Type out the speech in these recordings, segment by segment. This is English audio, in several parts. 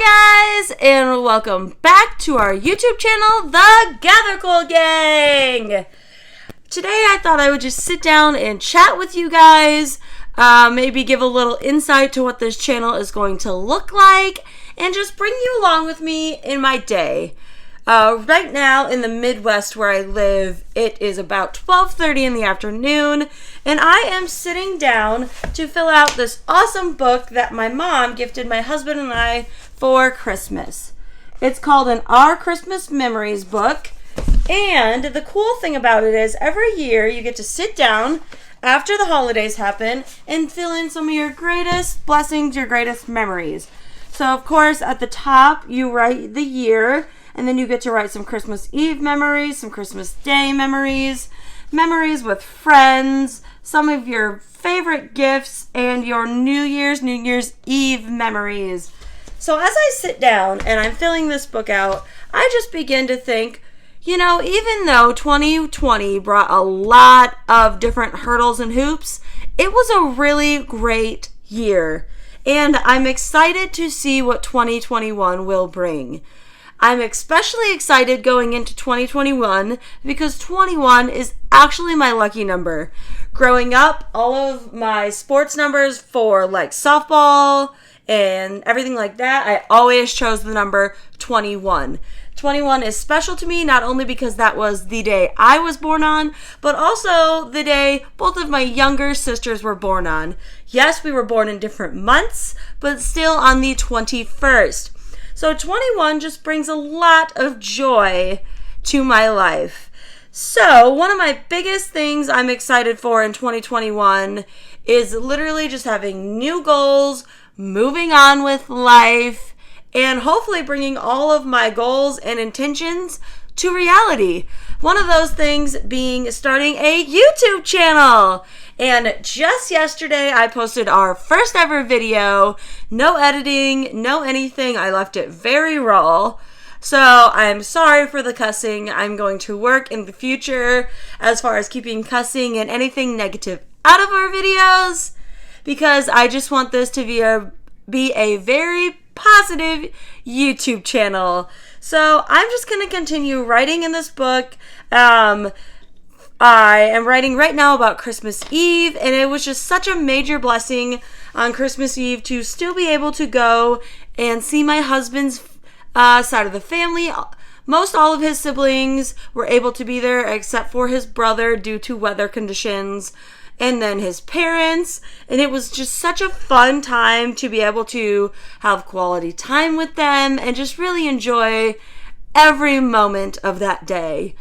Hi guys, and welcome back to our YouTube channel, The Gathercool Gang. Today I thought I would just sit down and chat with you guys, maybe give a little insight to what this channel is going to look like, and just bring you along with me in my day. Right now in the Midwest where I live, it is about 12:30 in the afternoon, and I am sitting down to fill out this awesome book that my mom gifted my husband and I for Christmas. It's called an Our Christmas Memories book, and the cool thing about it is every year you get to sit down after the holidays happen and fill in some of your greatest blessings, your greatest memories. So of course at the top you write the year, and then you get to write some Christmas Eve memories, some Christmas Day memories, memories with friends, some of your favorite gifts, and your New Year's Eve memories. So as I sit down and I'm filling this book out, I just begin to think, even though 2020 brought a lot of different hurdles and hoops, it was a really great year. And I'm excited to see what 2021 will bring. I'm especially excited going into 2021 because 21 is actually my lucky number. Growing up, all of my sports numbers for like softball and everything like that, I always chose the number 21. 21 is special to me, not only because that was the day I was born on, but also the day both of my younger sisters were born on. Yes, we were born in different months, but still on the 21st. So 21 just brings a lot of joy to my life. So one of my biggest things I'm excited for in 2021 is literally just having new goals, moving on with life, and hopefully bringing all of my goals and intentions to reality. One of those things being starting a YouTube channel. And just yesterday, I posted our first ever video. No editing, no anything. I left it very raw. So I'm sorry for the cussing. I'm going to work in the future as far as keeping cussing and anything negative out of our videos, because I just want this to be a very positive YouTube channel. So I'm just going to continue writing in this book. I am writing right now about Christmas Eve, and it was just such a major blessing on Christmas Eve to still be able to go and see my husband's side of the family. Most all of his siblings were able to be there except for his brother due to weather conditions, and then his parents, and it was just such a fun time to be able to have quality time with them and just really enjoy every moment of that day.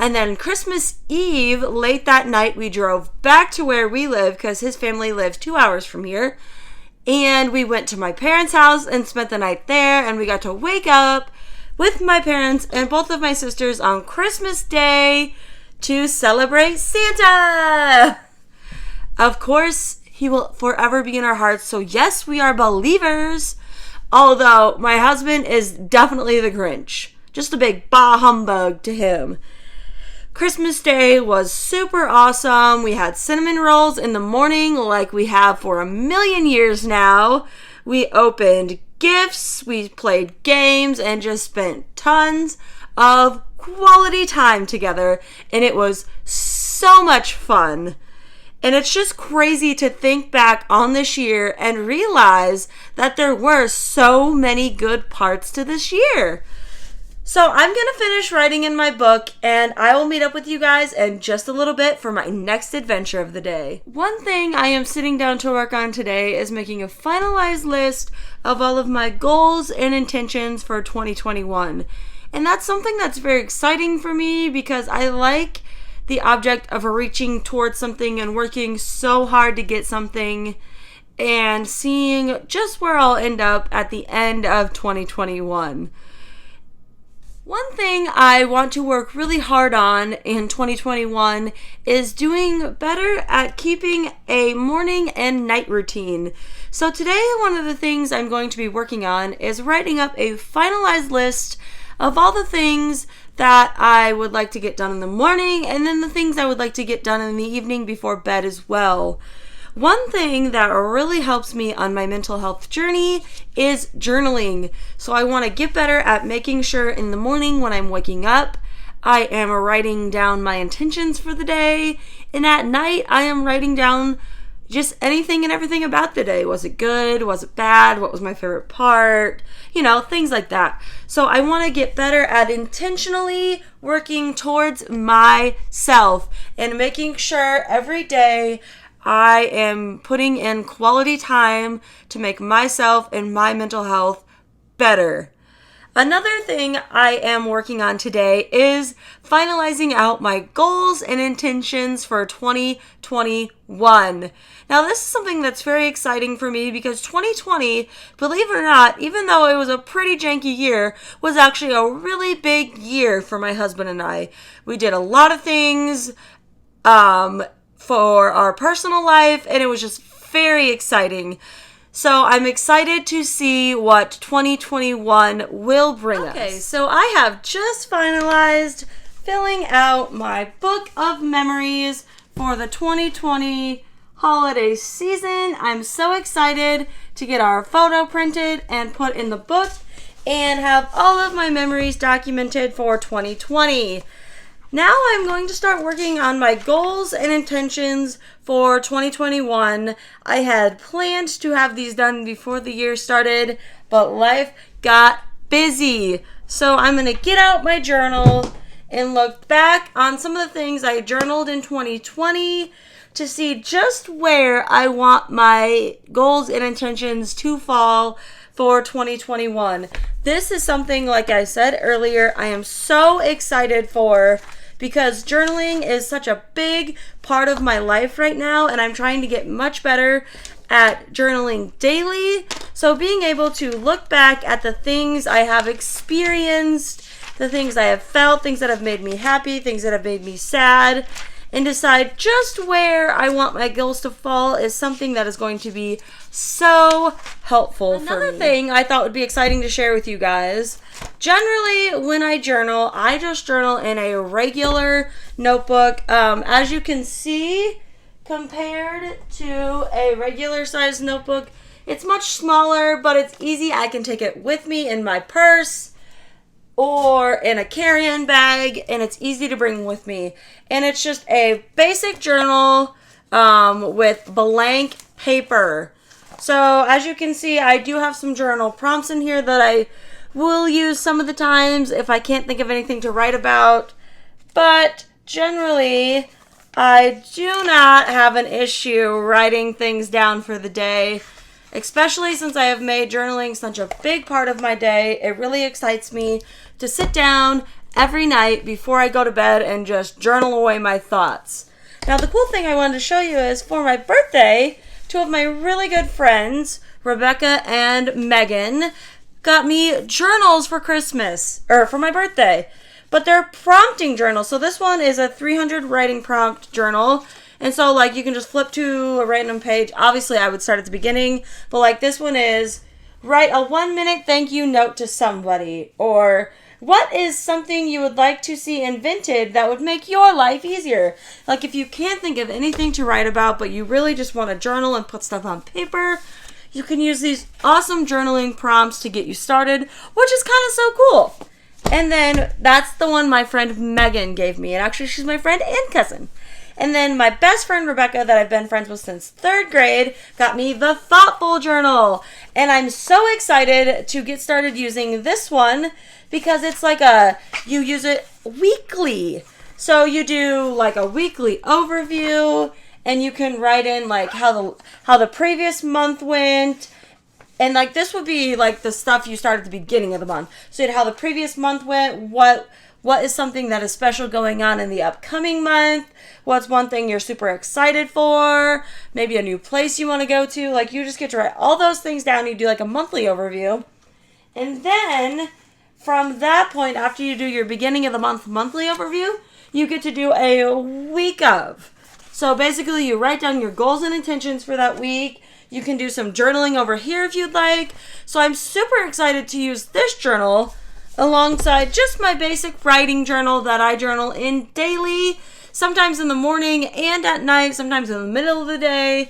And then Christmas Eve, late that night, we drove back to where we live because his family lives 2 hours from here. And we went to my parents' house and spent the night there. And we got to wake up with my parents and both of my sisters on Christmas Day to celebrate Santa. Of course, he will forever be in our hearts. So yes, we are believers. Although my husband is definitely the Grinch. Just a big bah humbug to him. Christmas Day was super awesome. We had cinnamon rolls in the morning like we have for a million years now. We opened gifts, we played games, and just spent tons of quality time together. And it was so much fun. And it's just crazy to think back on this year and realize that there were so many good parts to this year. So I'm going to finish writing in my book, and I will meet up with you guys in just a little bit for my next adventure of the day. One thing I am sitting down to work on today is making a finalized list of all of my goals and intentions for 2021. And that's something that's very exciting for me because I like the object of reaching towards something and working so hard to get something and seeing just where I'll end up at the end of 2021. One thing I want to work really hard on in 2021 is doing better at keeping a morning and night routine. So today, one of the things I'm going to be working on is writing up a finalized list of all the things that I would like to get done in the morning and then the things I would like to get done in the evening before bed as well. One thing that really helps me on my mental health journey is journaling. So I want to get better at making sure in the morning when I'm waking up, I am writing down my intentions for the day. And at night, I am writing down just anything and everything about the day. Was it good? Was it bad? What was my favorite part? Things like that. So I want to get better at intentionally working towards myself and making sure every day I am putting in quality time to make myself and my mental health better. Another thing I am working on today is finalizing out my goals and intentions for 2021. Now, this is something that's very exciting for me because 2020, believe it or not, even though it was a pretty janky year, was actually a really big year for my husband and I. We did a lot of things for our personal life, and it was just very exciting. So I'm excited to see what 2021 will bring us. Okay, so I have just finalized filling out my book of memories for the 2020 holiday season. I'm so excited to get our photo printed and put in the book and have all of my memories documented for 2020. Now I'm going to start working on my goals and intentions for 2021. I had planned to have these done before the year started, but life got busy. So I'm going to get out my journal and look back on some of the things I journaled in 2020 to see just where I want my goals and intentions to fall for 2021. This is something, like I said earlier, I am so excited for, because journaling is such a big part of my life right now, and I'm trying to get much better at journaling daily. So being able to look back at the things I have experienced, the things I have felt, things that have made me happy, things that have made me sad, and decide just where I want my goals to fall is something that is going to be so helpful for me. Another thing I thought would be exciting to share with you guys, generally when I just journal in a regular notebook. As you can see, compared to a regular sized notebook, it's much smaller, but it's easy. I can take it with me in my purse or in a carry-on bag, and it's easy to bring with me. And it's just a basic journal with blank paper. So as you can see, I do have some journal prompts in here that I will use some of the times if I can't think of anything to write about. But generally, I do not have an issue writing things down for the day, especially since I have made journaling such a big part of my day. It really excites me to sit down every night before I go to bed and just journal away my thoughts. Now, the cool thing I wanted to show you is for my birthday, two of my really good friends, Rebecca and Megan, got me journals for Christmas, or for my birthday. But they're prompting journals. So this one is a 300 writing prompt journal. And so, you can just flip to a random page. Obviously, I would start at the beginning. But, this one is, write a 1-minute thank you note to somebody. Or, what is something you would like to see invented that would make your life easier? If you can't think of anything to write about, but you really just want to journal and put stuff on paper, you can use these awesome journaling prompts to get you started, which is kind of so cool. And then, that's the one my friend Megan gave me. And actually, she's my friend and cousin. And then my best friend, Rebecca, that I've been friends with since 3rd grade, got me the Thoughtful Journal. And I'm so excited to get started using this one because it's you use it weekly. So you do a weekly overview, and you can write in how the previous month went. And this would be the stuff you start at the beginning of the month. So how the previous month went, what is something that is special going on in the upcoming month, what's one thing you're super excited for, maybe a new place you want to go to. You just get to write all those things down. You do a monthly overview. And then from that point, after you do your beginning of the month monthly overview, you get to do a week of. So basically you write down your goals and intentions for that week. You can do some journaling over here if you'd like. So I'm super excited to use this journal alongside just my basic writing journal that I journal in daily, sometimes in the morning and at night, sometimes in the middle of the day.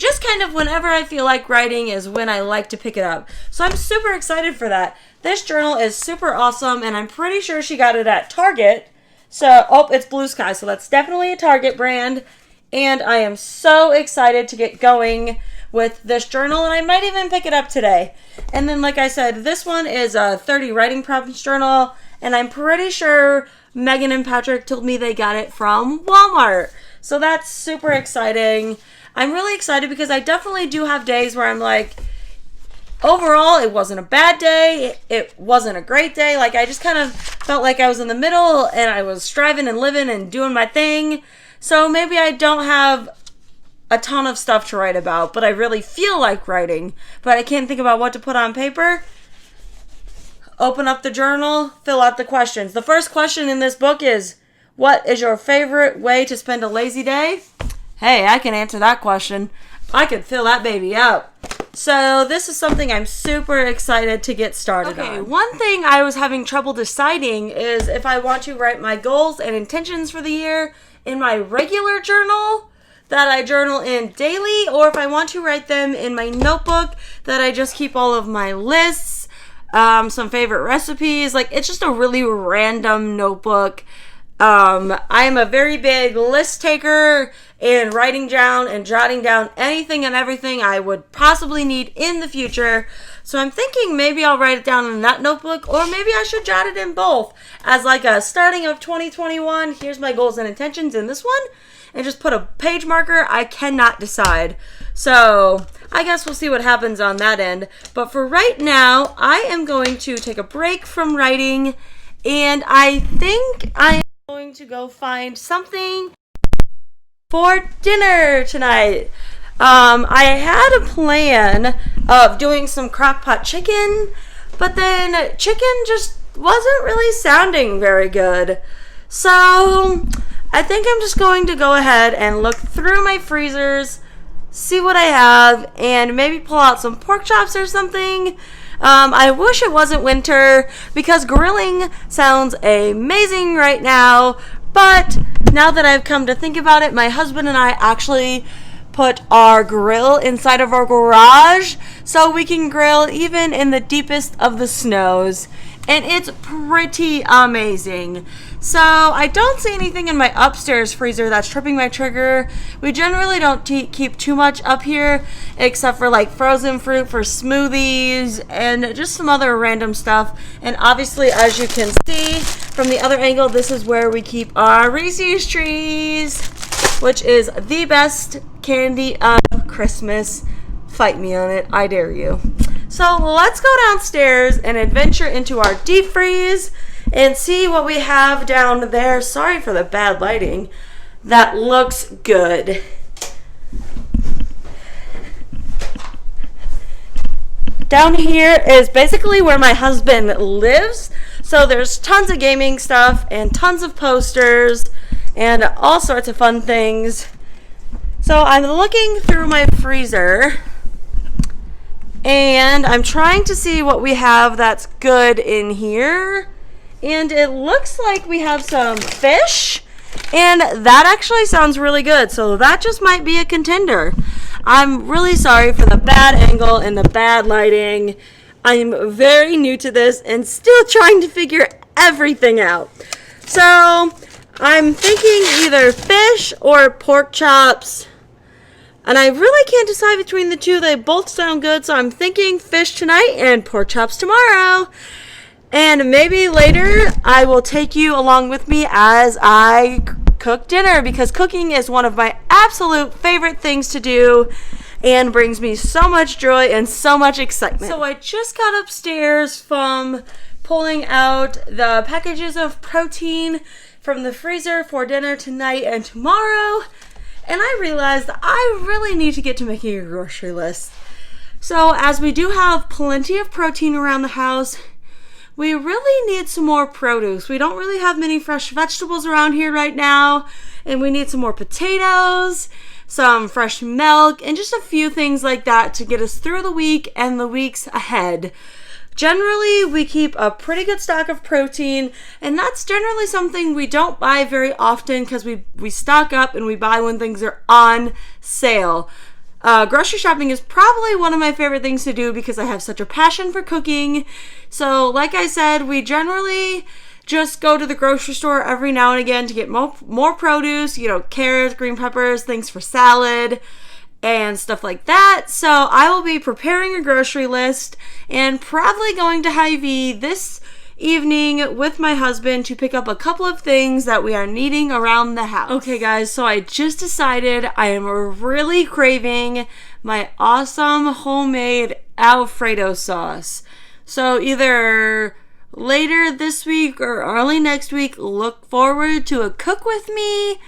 just kind of whenever I feel like writing is when I like to pick it up. So I'm super excited for that. This journal is super awesome, and I'm pretty sure she got it at Target. So, it's Blue Sky, so that's definitely a Target brand. And I am so excited to get going with this journal, and I might even pick it up today. And then, like I said, this one is a 30 writing prompts journal, and I'm pretty sure Megan and Patrick told me they got it from Walmart. So that's super exciting. I'm really excited because I definitely do have days where I'm like, overall, it wasn't a bad day. It wasn't a great day. Like, I just kind of felt like I was in the middle and I was striving and living and doing my thing. So maybe I don't have a ton of stuff to write about, but I really feel like writing, but I can't think about what to put on paper. Open up the journal, fill out the questions. The first question in this book is, what is your favorite way to spend a lazy day? Hey, I can answer that question. I could fill that baby out. So this is something I'm super excited to get started on. One thing I was having trouble deciding is if I want to write my goals and intentions for the year in my regular journal that I journal in daily, or if I want to write them in my notebook that I just keep all of my lists, some favorite recipes. Like, it's just a really random notebook. I'm a very big list taker and writing down and jotting down anything and everything I would possibly need in the future. So I'm thinking maybe I'll write it down in that notebook, or maybe I should jot it in both as like a starting of 2021. Here's my goals and intentions in this one, and just put a page marker. I cannot decide. So I guess we'll see what happens on that end. But for right now, I am going to take a break from writing, and I think I'm going to go find something for dinner tonight. I had a plan of doing some crock-pot chicken, but then chicken just wasn't really sounding very good. So I think I'm just going to go ahead and look through my freezers, see what I have, and maybe pull out some pork chops or something. I wish it wasn't winter because grilling sounds amazing right now, but now that I've come to think about it, my husband and I actually put our grill inside of our garage so we can grill even in the deepest of the snows, and it's pretty amazing. So I don't see anything in my upstairs freezer that's tripping my trigger. We generally don't keep too much up here except for like frozen fruit for smoothies and just some other random stuff. And obviously, as you can see from the other angle, this is where we keep our Reese's Trees, which is the best candy of Christmas. Fight me on it, I dare you. So let's go downstairs and adventure into our deep freeze and see what we have down there. Sorry for the bad lighting. That looks good. Down here is basically where my husband lives. So there's tons of gaming stuff and tons of posters and all sorts of fun things. So I'm looking through my freezer and I'm trying to see what we have that's good in here. And it looks like we have some fish, and that actually sounds really good. So that just might be a contender. I'm really sorry for the bad angle and the bad lighting. I'm very new to this and still trying to figure everything out. So I'm thinking either fish or pork chops. And I really can't decide between the two. They both sound good. So I'm thinking fish tonight and pork chops tomorrow. And maybe later I will take you along with me as I cook dinner, because cooking is one of my absolute favorite things to do and brings me so much joy and so much excitement. So I just got upstairs from pulling out the packages of protein from the freezer for dinner tonight and tomorrow, and I realized I really need to get to making a grocery list. So as we do have plenty of protein around the house, we really need some more produce. We don't really have many fresh vegetables around here right now, and we need some more potatoes, some fresh milk, and just a few things like that to get us through the week and the weeks ahead. Generally, we keep a pretty good stock of protein, and that's generally something we don't buy very often because we stock up and we buy when things are on sale. Grocery shopping is probably one of my favorite things to do because I have such a passion for cooking. So, like I said, we generally just go to the grocery store every now and again to get more produce, carrots, green peppers, things for salad, and stuff like that. So I will be preparing a grocery list and probably going to Hy-Vee this evening with my husband to pick up a couple of things that we are needing around the house. Okay guys, so I just decided I am really craving my awesome homemade Alfredo sauce. So either later this week or early next week, look forward to a cook with me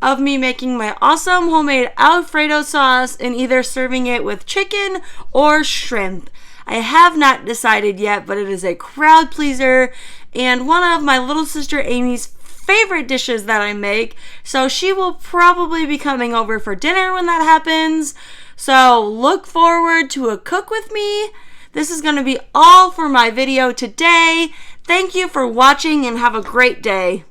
of me making my awesome homemade Alfredo sauce and either serving it with chicken or shrimp. I have not decided yet, but it is a crowd pleaser and one of my little sister Amy's favorite dishes that I make. So she will probably be coming over for dinner when that happens. So look forward to a cook with me. This is going to be all for my video today. Thank you for watching and have a great day.